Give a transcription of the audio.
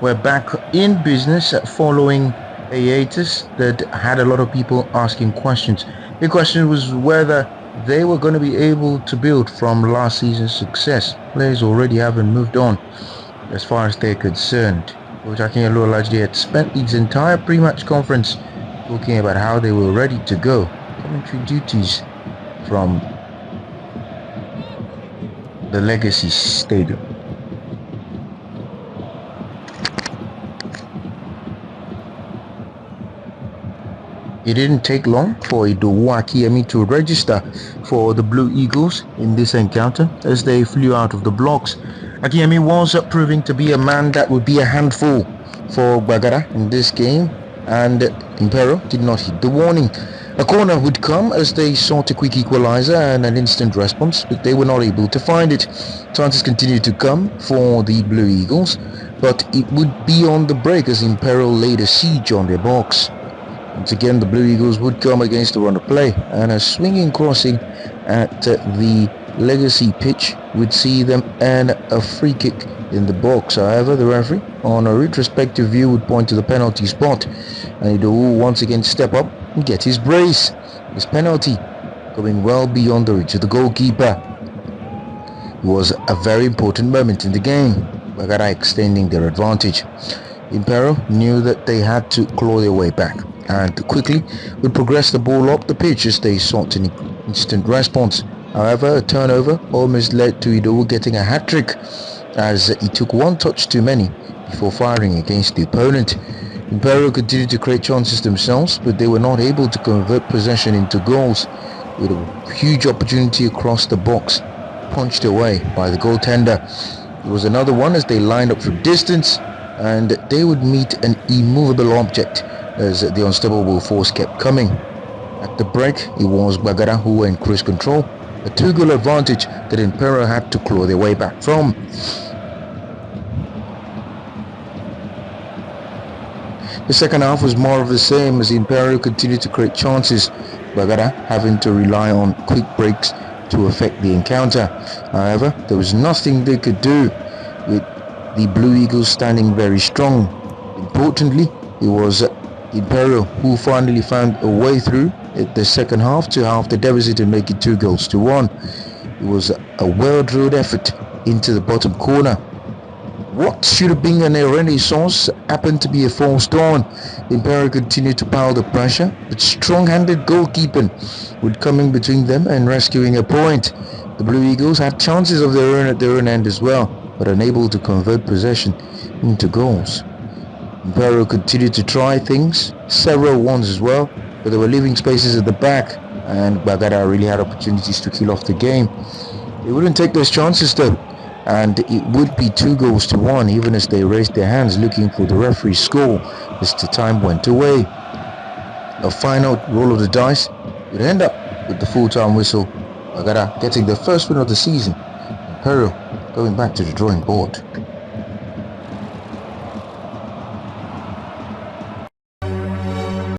We're back in business following a hiatus that had a lot of people asking questions. The question was whether they were going to be able to build from last season's success. Players already haven't moved on as far as they're concerned. Coach Akinyi Olajide had spent its entire pre-match conference talking about how they were ready to go. Commentary duties from the Legacy Stadium. It didn't take long for Idowu Akiyemi to register for the Blue Eagles in this encounter as they flew out of the blocks. Akiyemi was proving to be a man that would be a handful for Gbagada in this game, and Imperial did not heed the warning. A corner would come as they sought a quick equalizer and an instant response, but they were not able to find it. Chances continued to come for the Blue Eagles, but it would be on the break as Imperial laid a siege on their box. Once again, the Blue Eagles would come against the run of play, and a swinging crossing at the Legacy pitch would see them earn a free kick in the box. However, the referee, on a retrospective view, would point to the penalty spot, and Idowu once again step up and get his brace. His penalty going well beyond the reach of the goalkeeper. It was a very important moment in the game, Gbagada extending their advantage. Imperial knew that they had to claw their way back and quickly would progress the ball up the pitch as they sought an instant response. However, a turnover almost led to Idowu getting a hat-trick as he took one touch too many before firing against the opponent. Imperial continued to create chances themselves, but they were not able to convert possession into goals, with a huge opportunity across the box punched away by the goaltender. It was another one as they lined up from distance, and they would meet an immovable object as the unstoppable force kept coming. At the break, it was Gbagada who were in cruise control, a 2-goal advantage that Imperial had to claw their way back from. The second half was more of the same as Imperial continued to create chances, Gbagada having to rely on quick breaks to affect the encounter. However, there was nothing they could do, with the Blue Eagles standing very strong. Importantly, it was Imperial who finally found a way through at the second half to half the deficit and make it 2-1. It was a well-drilled effort into the bottom corner. What should have been a renaissance happened to be a false dawn. Imperial continued to pile the pressure, but strong-handed goalkeeping would come in between them and rescuing a point. The Blue Eagles had chances of their own at their own end as well, but unable to convert possession into goals. Imperial continued to try things, several ones as well, but there were leaving spaces at the back, and Gbagada really had opportunities to kill off the game. They wouldn't take those chances though, and it would be 2-1 even as they raised their hands looking for the referee's score as the time went away. A final roll of the dice would end up with the full-time whistle, Gbagada getting their first win of the season, Imperial going back to the drawing board.